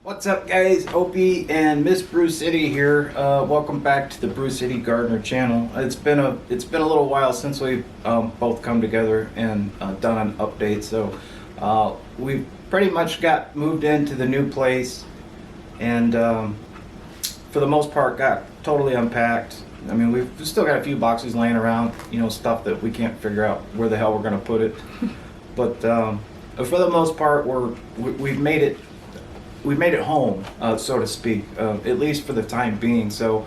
What's up, guys? Opie and Miss Brew City here. Welcome back to the Brew City Gardener channel. It's been a little while since we've both come together and done an update. So we've pretty much got moved into the new place, and for the most part got totally unpacked. I mean, we've still got a few boxes laying around, stuff that we can't figure out where the hell we're going to put it. But for the most part, we've made it. We made it home, so to speak, at least for the time being. So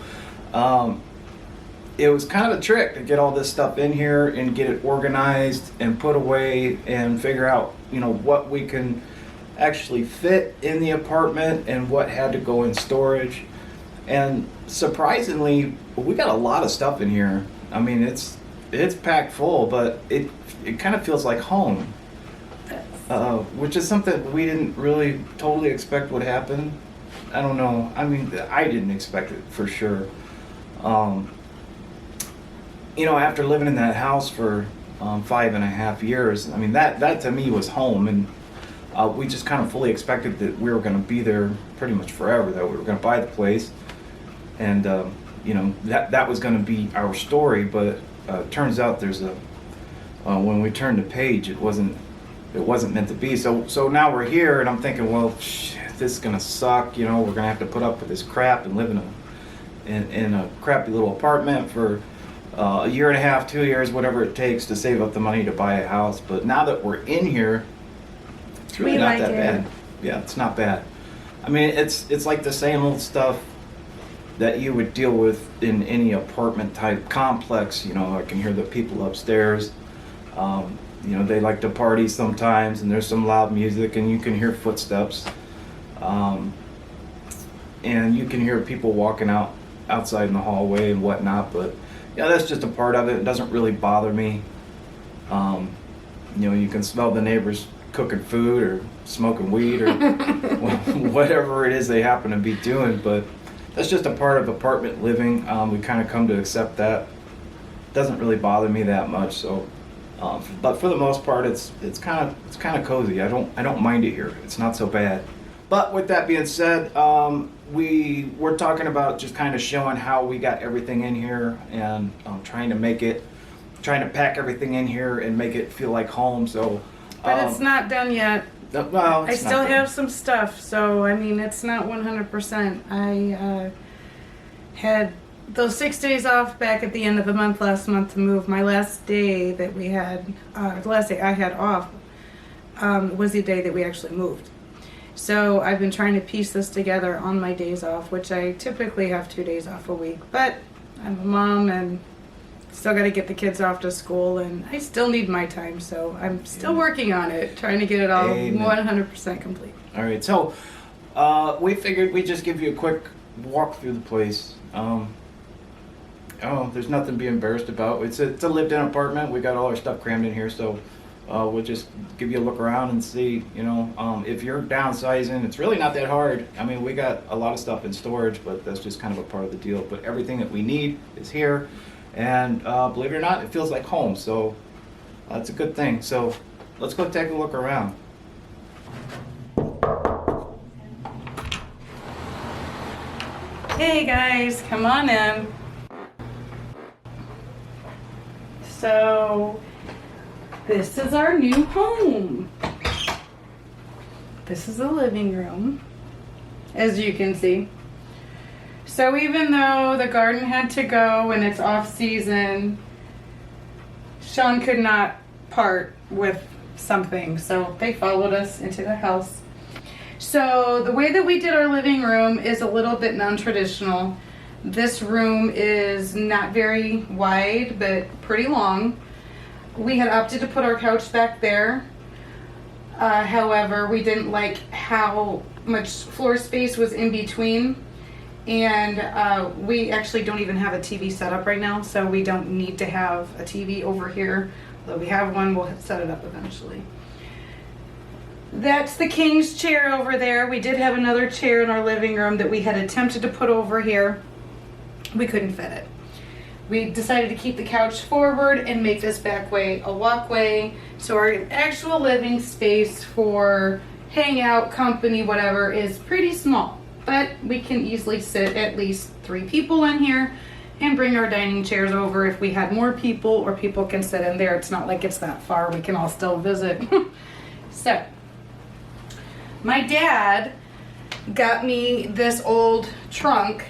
it was kind of a trick to get all this stuff in here and get it organized and put away and figure out, what we can actually fit in the apartment and what had to go in storage. And surprisingly, we got a lot of stuff in here. I mean, it's packed full, but it kind of feels like home. Which is something we didn't really totally expect would happen. I don't know. I mean, I didn't expect it for sure. After living in that house for 5.5 years, I mean, that to me was home, and we just kind of fully expected that we were going to be there pretty much forever, that we were going to buy the place, and that was going to be our story. But turns out there's when we turned the page, it wasn't meant to be. So now we're here, and I'm thinking, well, this is gonna suck. We're gonna have to put up with this crap and live in a crappy little apartment for a year and a half, 2 years, whatever it takes to save up the money to buy a house. But now that we're in here, it's really not that bad. Yeah, it's not bad. I mean, it's like the same old stuff that you would deal with in any apartment type complex. I can hear the people upstairs. They like to party sometimes, and there's some loud music, and you can hear footsteps. And you can hear people walking outside in the hallway and whatnot, but yeah, that's just a part of it. It doesn't really bother me. You can smell the neighbors cooking food or smoking weed or whatever it is they happen to be doing, but that's just a part of apartment living. We kind of come to accept that. It doesn't really bother me that much, so. But for the most part, it's kind of cozy. I don't mind it here. It's not so bad. But with that being said, we're talking about just kind of showing how we got everything in here, and trying to pack everything in here and make it feel like home. So, but it's not done yet. Well, I still have some stuff. So I mean, it's not 100%. I had those 6 days off back at the end of the month last month to move. My last day that we had, the last day I had off, was the day that we actually moved. So I've been trying to piece this together on my days off, which I typically have 2 days off a week. But I'm a mom and still got to get the kids off to school, and I still need my time. So I'm still working on it, trying to get it all 100% complete. All right, so we figured we'd just give you a quick walk through the place. There's nothing to be embarrassed about. It's a lived-in apartment. We got all our stuff crammed in here, so we'll just give you a look around and see. If you're downsizing, it's really not that hard. I mean, we got a lot of stuff in storage, but that's just kind of a part of the deal. But everything that we need is here, and believe it or not, it feels like home. So that's a good thing. So let's go take a look around. Hey guys, come on in. So, this is our new home. This is the living room, as you can see. So even though the garden had to go and it's off season, Sean could not part with something, so they followed us into the house. So the way that we did our living room is a little bit non-traditional. This room is not very wide, but pretty long. We had opted to put our couch back there. However, we didn't like how much floor space was in between. And we actually don't even have a TV set up right now, so we don't need to have a TV over here. Although we have one, we'll set it up eventually. That's the king's chair over there. We did have another chair in our living room that we had attempted to put over here. We couldn't fit it. We decided to keep the couch forward and make this back way a walkway. So our actual living space for hangout, company, whatever, is pretty small. But we can easily sit at least 3 people in here and bring our dining chairs over if we had more people, or people can sit in there. It's not like it's that far. We can all still visit. So, my dad got me this old trunk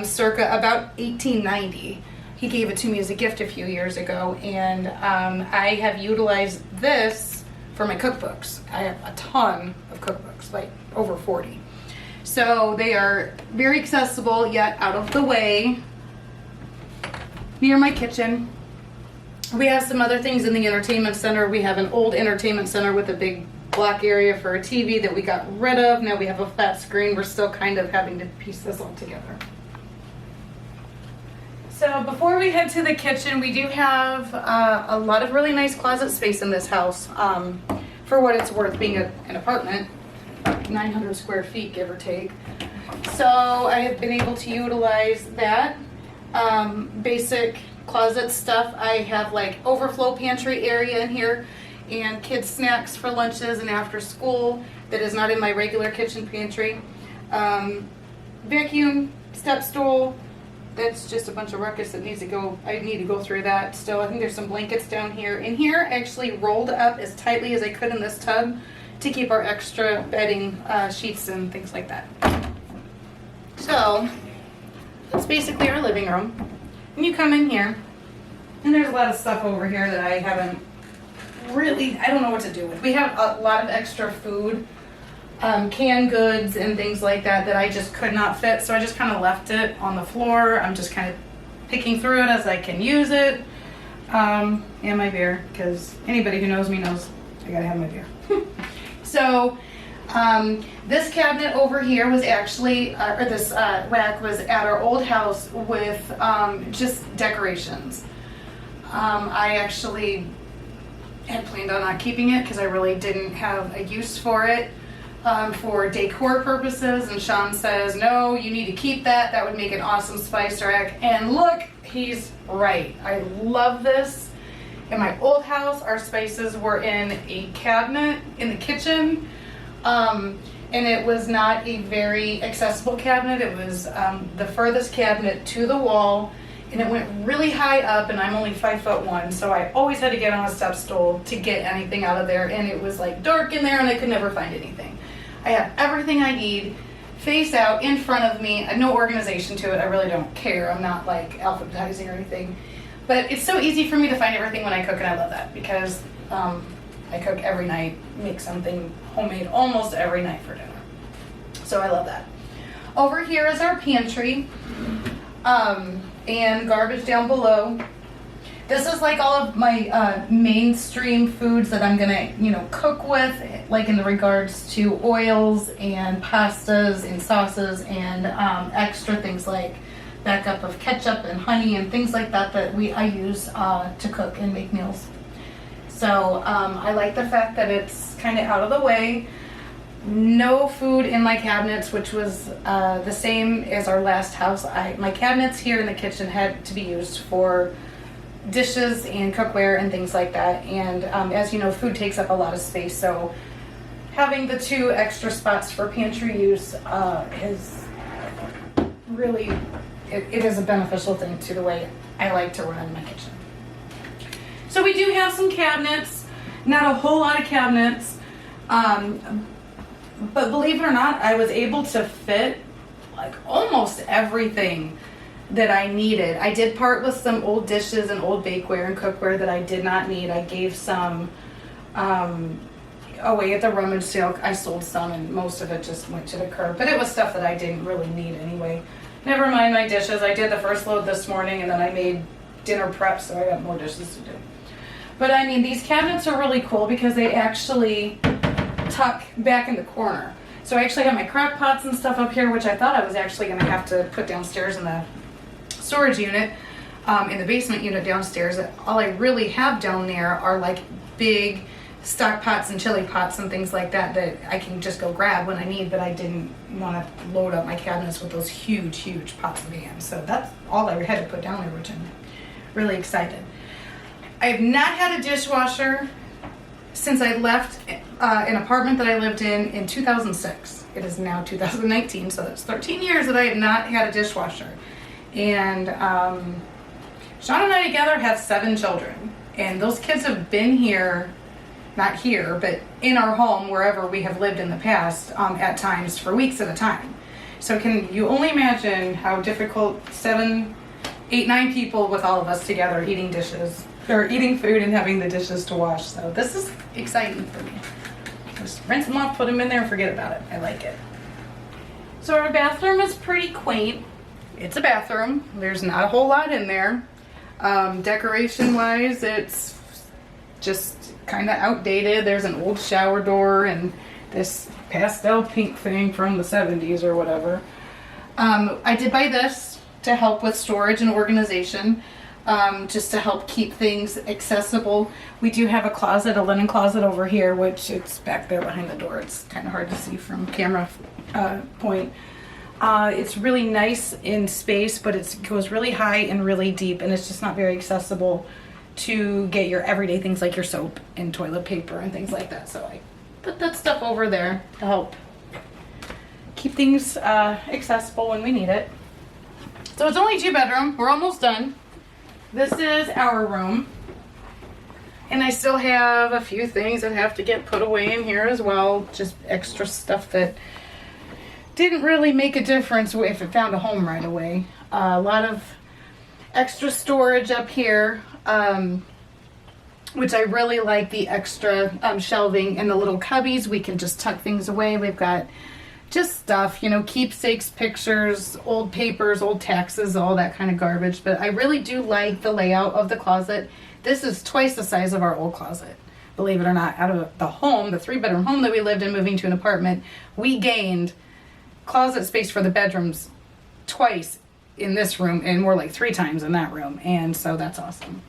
circa about 1890. He gave it to me as a gift a few years ago, and I have utilized this for my cookbooks. I have a ton of cookbooks, like over 40. So they are very accessible, yet out of the way, near my kitchen. We have some other things in the entertainment center. We have an old entertainment center with a big block area for a TV that we got rid of. Now we have a flat screen. We're still kind of having to piece this all together. So before we head to the kitchen, we do have a lot of really nice closet space in this house. For what it's worth, being an apartment, about 900 square feet, give or take. So I have been able to utilize that basic closet stuff. I have like overflow pantry area in here, and kids snacks for lunches and after school that is not in my regular kitchen pantry. Vacuum, step stool. That's just a bunch of ruckus that needs to go. I need to go through that still. I think there's some blankets down here. In here, I actually rolled up as tightly as I could in this tub to keep our extra bedding, sheets and things like that. So, that's basically our living room. And you come in here, and there's a lot of stuff over here that I haven't really, I don't know what to do with. We have a lot of extra food, canned goods and things like that I just could not fit, so I just kind of left it on the floor. I'm just kind of picking through it as I can use it. And my beer, because anybody who knows me knows I gotta have my beer. So this cabinet over here was actually, or this rack was at our old house with just decorations. I actually had planned on not keeping it because I really didn't have a use for it. For decor purposes, and Sean says, no, you need to keep that. That would make an awesome spice rack. And look, he's right. I love this. In my old house, our spices were in a cabinet in the kitchen, and it was not a very accessible cabinet. It was the furthest cabinet to the wall, and it went really high up, and I'm only 5'1", so I always had to get on a step stool to get anything out of there, and it was like dark in there, and I could never find anything. I have everything I need face out in front of me. I have no organization to it. I really don't care. I'm not like alphabetizing or anything. But it's so easy for me to find everything when I cook, and I love that because I cook every night, make something homemade almost every night for dinner. So I love that. Over here is our pantry and garbage down below. This is like all of my mainstream foods that I'm gonna, cook with, like in the regards to oils and pastas and sauces and extra things like backup of ketchup and honey and things like that I use to cook and make meals. So I like the fact that it's kind of out of the way. No food in my cabinets, which was the same as our last house. My cabinets here in the kitchen had to be used for dishes and cookware and things like that, and as you know, food takes up a lot of space, so having the 2 extra spots for pantry use is really, it is a beneficial thing to the way I like to run my kitchen. So we do have some cabinets, not a whole lot of cabinets, but believe it or not, I was able to fit like almost everything that I needed. I did part with some old dishes and old bakeware and cookware that I did not need. I gave some away at the rummage sale. I sold some, and most of it just went to the curb, but it was stuff that I didn't really need anyway. Never mind my dishes. I did the first load this morning, and then I made dinner prep, so I got more dishes to do. But I mean, these cabinets are really cool because they actually tuck back in the corner. So I actually have my crock pots and stuff up here, which I thought I was actually going to have to put downstairs in the storage unit, in the basement unit downstairs. All I really have down there are like big stock pots and chili pots and things like that I can just go grab when I need, but I didn't want to load up my cabinets with those huge pots and pans. So that's all I had to put down there, which I'm really excited. I have not had a dishwasher since I left an apartment that I lived in 2006. It is now 2019, so that's 13 years that I have not had a dishwasher. And Sean and I together have 7 children. And those kids have been here, not here, but in our home, wherever we have lived in the past, at times for weeks at a time. So can you only imagine how difficult 7, 8, 9 people with all of us together eating dishes, or eating food and having the dishes to wash. So this is exciting for me. Just rinse them off, put them in there, and forget about it. I like it. So our bathroom is pretty quaint. It's a bathroom. There's not a whole lot in there. Decoration wise, it's just kind of outdated. There's an old shower door and this pastel pink thing from the 70s or whatever. I did buy this to help with storage and organization, just to help keep things accessible. We do have a closet, a linen closet over here, which it's back there behind the door. It's kind of hard to see from camera point. It's really nice in space, but it goes really high and really deep, and it's just not very accessible to get your everyday things like your soap and toilet paper and things like that. So I put that stuff over there to help keep things accessible when we need it. So it's only 2 bedroom. We're almost done. This is our room. And I still have a few things that have to get put away in here as well. Just extra stuff that didn't really make a difference if it found a home right away. A lot of extra storage up here, which I really like, the extra shelving and the little cubbies. We can just tuck things away. We've got just stuff, you know, keepsakes, pictures, old papers, old taxes, all that kind of garbage. But I really do like the layout of the closet. This is twice the size of our old closet. Believe it or not, out of the home, the 3-bedroom home that we lived in, moving to an apartment, we gained closet space for the bedrooms twice in this room and more like 3 times in that room. And so that's awesome.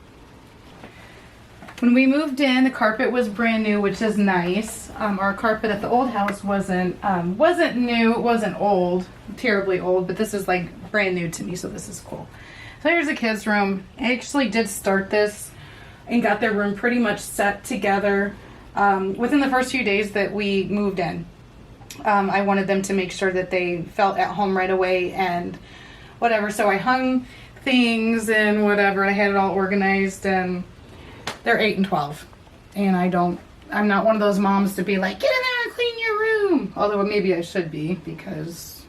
When we moved in, the carpet was brand new, which is nice. Our carpet at the old house wasn't new, it wasn't old, terribly old, but this is like brand new to me, so this is cool. So here's the kids' room. I actually did start this and got their room pretty much set together within the first few days that we moved in. I wanted them to make sure that they felt at home right away and whatever, so I hung things and whatever. I had it all organized, and they're 8 and 12, and I'm not one of those moms to be like, get in there and clean your room. Although maybe I should be, because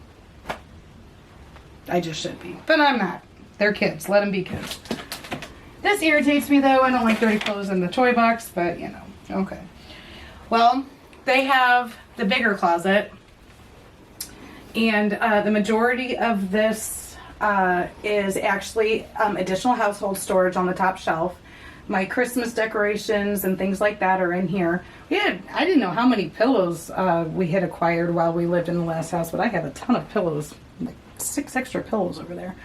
I just should be. But I'm not. They're kids. Let them be kids. This irritates me, though. I don't like dirty clothes in the toy box, but, you know. Okay. Well, they have the bigger closet, and the majority of this is actually additional household storage on the top shelf. My Christmas decorations and things like that are in here. I didn't know how many pillows we had acquired while we lived in the last house, but I have a ton of pillows, like 6 extra pillows over there.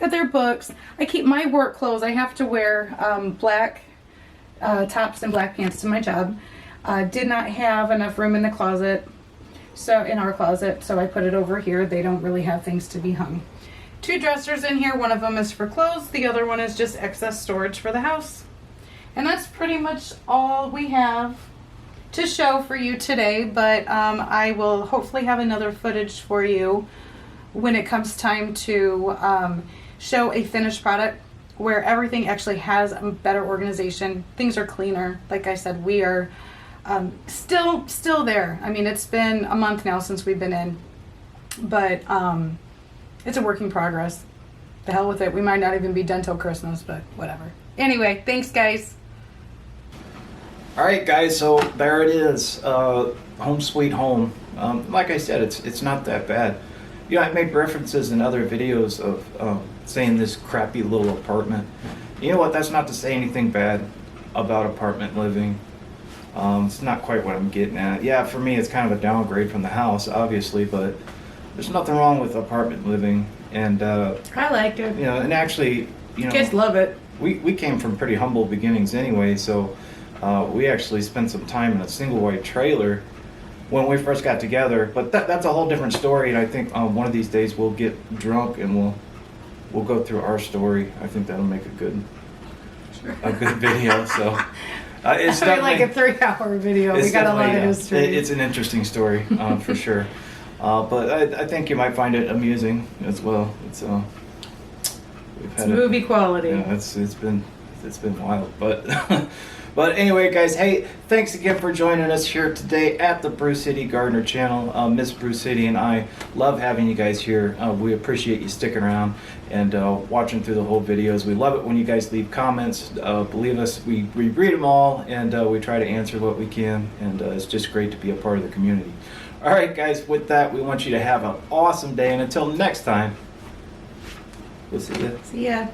Got their books. I keep my work clothes. I have to wear black tops and black pants to my job. Did not have enough room in the closet, in our closet, so I put it over here. They don't really have things to be hung. 2 dressers in here. One of them is for clothes. The other one is just excess storage for the house. And that's pretty much all we have to show for you today, but I will hopefully have another footage for you when it comes time to show a finished product where everything actually has a better organization. Things are cleaner. Like I said, we are still there. I mean, it's been a month now since we've been in, but it's a work in progress. The hell with it. We might not even be done till Christmas, but whatever. Anyway, thanks, guys. All right, guys, so there it is, home sweet home. Like I said, it's not that bad. You know, I made references in other videos of saying this crappy little apartment. You know what, that's not to say anything bad about apartment living. It's not quite what I'm getting at. Yeah, for me, it's kind of a downgrade from the house, obviously, but there's nothing wrong with apartment living. And I liked it. You know, and actually, you know, kids love it. We came from pretty humble beginnings anyway, so we actually spent some time in a single wide trailer when we first got together. But that's a whole different story, and I think one of these days we'll get drunk and we'll go through our story. I think that'll make a good video. So It's I mean, like a definitely 3-hour video. We it's got a lot of definitely, history. it's an interesting story for sure. But I think you might find it amusing as well. It's we've It's had movie quality. Yeah, it's been wild, but but anyway, guys, hey, thanks again for joining us here today at the Brew City Gardener channel. Miss Brew City and I love having you guys here. We appreciate you sticking around and watching through the whole videos. We love it when you guys leave comments. Believe us, we read them all, and we try to answer what we can, and it's just great to be a part of the community. All right, guys, with that, we want you to have an awesome day, and until next time, we'll see you. See ya.